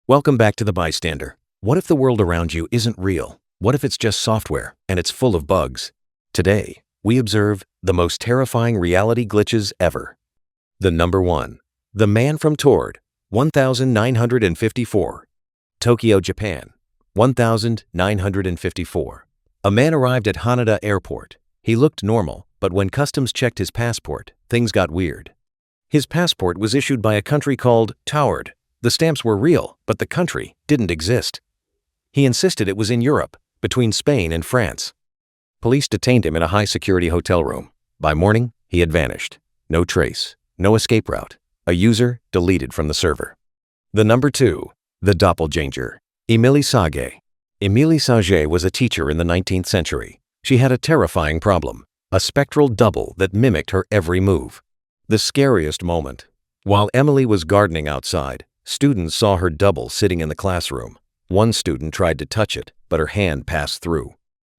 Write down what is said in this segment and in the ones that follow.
Welcome back to The Bystander. What if the world around you isn't real? What if it's just software and it's full of bugs? Today, we observe the most terrifying reality glitches ever. The number 1. The Man from Taured, 1954. Tokyo, Japan, 1954. A man arrived at Haneda Airport. He looked normal, but when customs checked his passport, things got weird. His passport was issued by a country called Taured. The stamps were real, but the country didn't exist. He insisted it was in Europe, between Spain and France. Police detained him in a high-security hotel room. By morning, he had vanished. No trace, no escape route. A user deleted from the server. The number 2. The Doppelgänger. Emilie Sagée. Emilie Sagée was a teacher in the 19th century. She had a terrifying problem, a spectral double that mimicked her every move. The scariest moment. While Emilie was gardening outside, students saw her double sitting in the classroom. One student tried to touch it, but her hand passed through.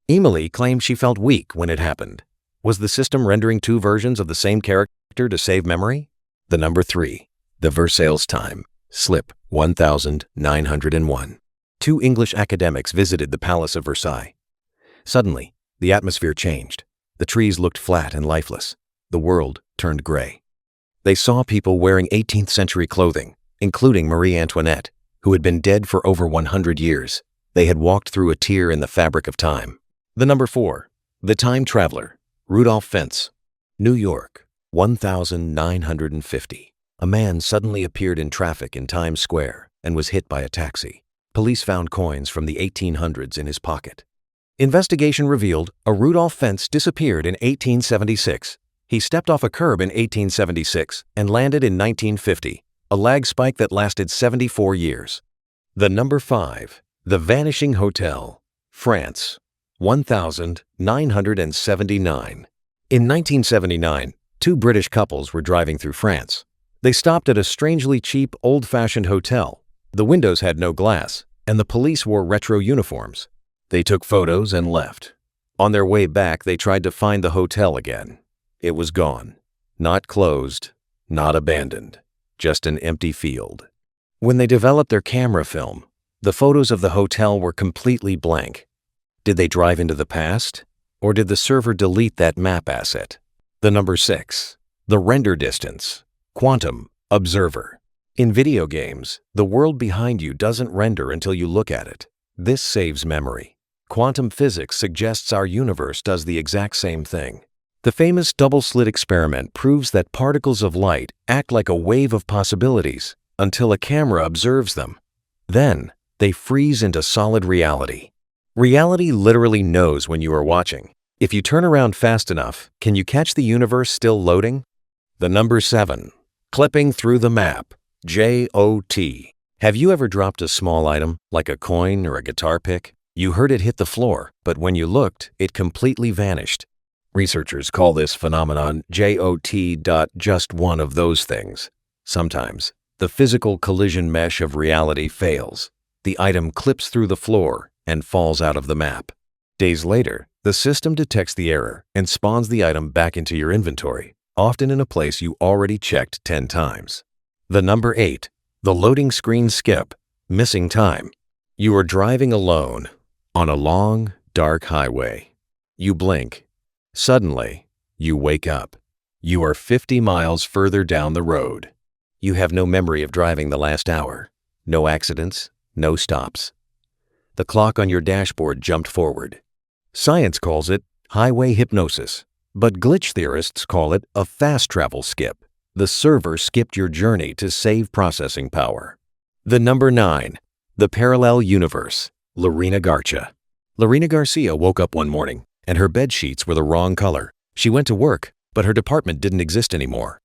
Emilie claimed she felt weak when it happened. Was the system rendering two versions of the same character to save memory? The number 3. The Versailles time. Slip 1901. 2 English academics visited the Palace of Versailles. Suddenly, the atmosphere changed. The trees looked flat and lifeless. The world turned gray. They saw people wearing 18th century clothing, including Marie Antoinette, who had been dead for over 100 years. They had walked through a tear in the fabric of time. The number 4. The Time Traveler. Rudolph Fentz. New York, 1950. A man suddenly appeared in traffic in Times Square and was hit by a taxi. Police found coins from the 1800s in his pocket. Investigation revealed a Rudolph Fentz disappeared in 1876. He stepped off a curb in 1876 and landed in 1950. A lag spike that lasted 74 years. The number 5. The Vanishing Hotel. France, 1979. In 1979, 2 British couples were driving through France. They stopped at a strangely cheap, old-fashioned hotel. The windows had no glass, and the police wore retro uniforms. They took photos and left. On their way back, they tried to find the hotel again. It was gone. Not closed, not abandoned. Just an empty field. When they developed their camera film, the photos of the hotel were completely blank. Did they drive into the past? Or did the server delete that map asset? The number 6. The Render Distance. Quantum Observer. In video games, the world behind you doesn't render until you look at it. This saves memory. Quantum physics suggests our universe does the exact same thing. The famous double-slit experiment proves that particles of light act like a wave of possibilities until a camera observes them. Then, they freeze into solid reality. Reality literally knows when you are watching. If you turn around fast enough, can you catch the universe still loading? The number 7. Clipping through the map. J.O.T.T. Have you ever dropped a small item, like a coin or a guitar pick? You heard it hit the floor, but when you looked, it completely vanished. Researchers call this phenomenon J.O.T.T. Just one of those things. Sometimes, the physical collision mesh of reality fails. The item clips through the floor and falls out of the map. Days later, the system detects the error and spawns the item back into your inventory, often in a place you already checked 10 times. The number 8. The Loading Screen Skip. Missing time. You are driving alone on a long, dark highway. You blink. Suddenly, you wake up. You are 50 miles further down the road. You have no memory of driving the last hour. No accidents, no stops. The clock on your dashboard jumped forward. Science calls it highway hypnosis, but glitch theorists call it a fast travel skip. The server skipped your journey to save processing power. The number 9. The Parallel Universe. Lerina Garcia. Lerina Garcia woke up one morning, and her bed sheets were the wrong color. She went to work, but her department didn't exist anymore.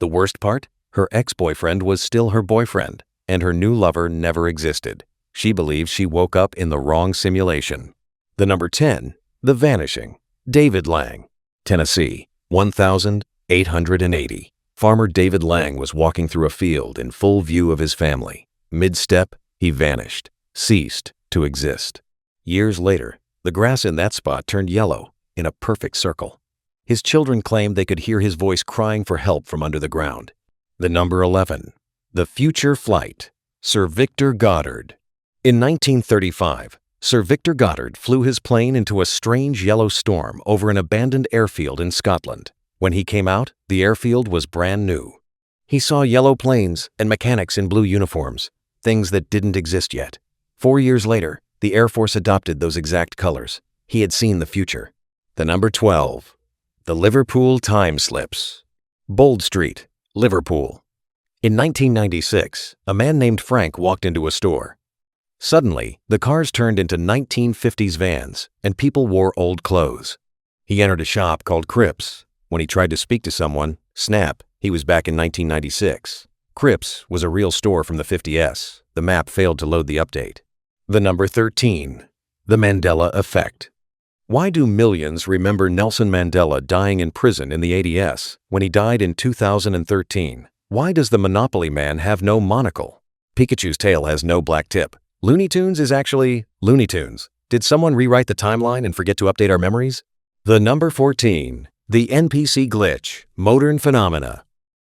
The worst part? Her ex-boyfriend was still her boyfriend, and her new lover never existed. She believed she woke up in the wrong simulation. The number 10. The Vanishing. David Lang. Tennessee, 1880. Farmer David Lang was walking through a field in full view of his family. Mid-step, he vanished, ceased to exist. Years later, the grass in that spot turned yellow in a perfect circle. His children claimed they could hear his voice crying for help from under the ground. The number 11. The Future Flight. Sir Victor Goddard. In 1935, Sir Victor Goddard flew his plane into a strange yellow storm over an abandoned airfield in Scotland. When he came out, the airfield was brand new. He saw yellow planes and mechanics in blue uniforms, things that didn't exist yet. 4 years later, the Air Force adopted those exact colors. He had seen the future. The number 12. The Liverpool Time Slips. Bold Street, Liverpool. In 1996, a man named Frank walked into a store. Suddenly, the cars turned into 1950s vans, and people wore old clothes. He entered a shop called Cripps. When he tried to speak to someone, snap, he was back in 1996. Cripps was a real store from the 50s. The map failed to load the update. The number 13. The Mandela Effect. Why do millions remember Nelson Mandela dying in prison in the 80s when he died in 2013? Why does the Monopoly Man have no monocle? Pikachu's tail has no black tip. Looney Tunes is actually Looney Tunes. Did someone rewrite the timeline and forget to update our memories? The number 14. The NPC Glitch. Modern Phenomena.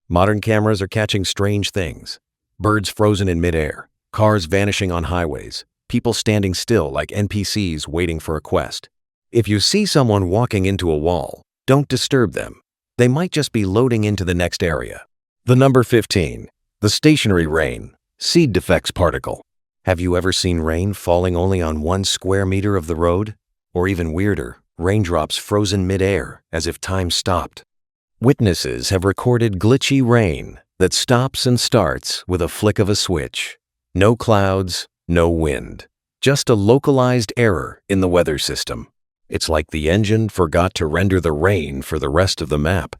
Modern cameras are catching strange things. Birds frozen in midair. Cars vanishing on highways. People standing still like NPCs waiting for a quest. If you see someone walking into a wall, don't disturb them. They might just be loading into the next area. The number 15. The Stationery Rain. Seed defects particle. Have you ever seen rain falling only on 1 square meter of the road? Or even weirder, raindrops frozen midair as if time stopped. Witnesses have recorded glitchy rain that stops and starts with a flick of a switch. No clouds, no wind. Just a localized error in the weather system. It's like the engine forgot to render the rain for the rest of the map.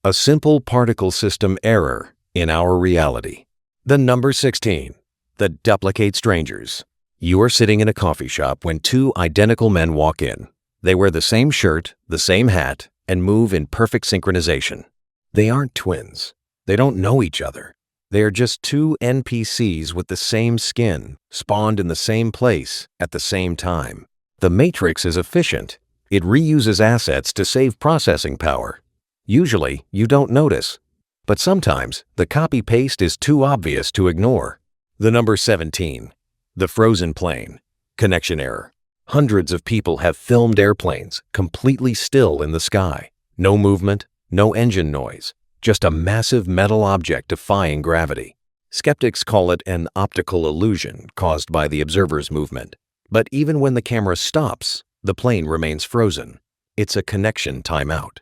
A simple particle system error in our reality. The number 16. The Duplicate Strangers. You are sitting in a coffee shop when 2 identical men walk in. They wear the same shirt, the same hat, and move in perfect synchronization. They aren't twins. They don't know each other. They are just 2 NPCs with the same skin, spawned in the same place at the same time. The Matrix is efficient. It reuses assets to save processing power. Usually, you don't notice. But sometimes, the copy-paste is too obvious to ignore. The number 17. The Frozen Plane. Connection error. Hundreds of people have filmed airplanes completely still in the sky. No movement, no engine noise, just a massive metal object defying gravity. Skeptics call it an optical illusion caused by the observer's movement. But even when the camera stops, the plane remains frozen. It's a connection timeout.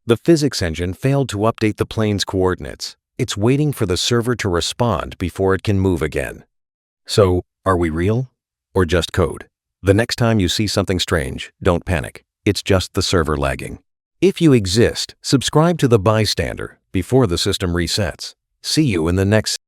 The physics engine failed to update the plane's coordinates. It's waiting for the server to respond before it can move again. So, are we real? Or just code? The next time you see something strange, don't panic. It's just the server lagging. If you exist, subscribe to The Bystander before the system resets. See you in the next